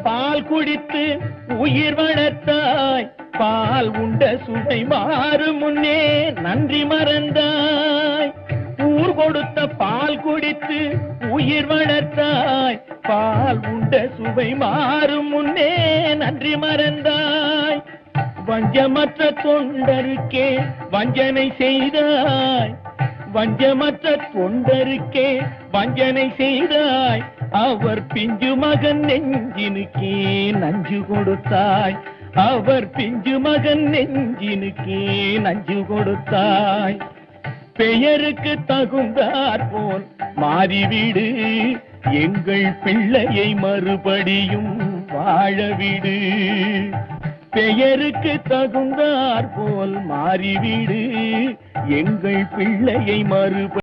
பால் குடித்து உயிர் வளர்த்தாய், பால் உண்ட சுவை மாறும் முன்னே நன்றி மறந்தாய். ஊர் கொடுத்த பால் குடித்து உயிர் வளர்த்தாய், பால் உண்ட சுவை மாறும் முன்னே நன்றி மறந்தாய். வஞ்சமற்ற தொண்டருக்கே வஞ்சனை செய்தாய், வஞ்சமற்ற தொண்டருக்கே வஞ்சனை செய்தாய். அவர் பிஞ்சு மகன் நெஞ்சினுக்கே நஞ்சு கொடுத்தாய், அவர் பிஞ்சு மகன் நெஞ்சினுக்கே நஞ்சு கொடுத்தாய். பெயருக்கு தகுந்தாற் போல் மாறிவிடு, எங்கள் பிள்ளையை மறுபடியும் வாழவிடு. பெயருக்கு தகுந்தாற் போல் மாறிவிடு, எங்கள் பிள்ளையை மறுபடியும்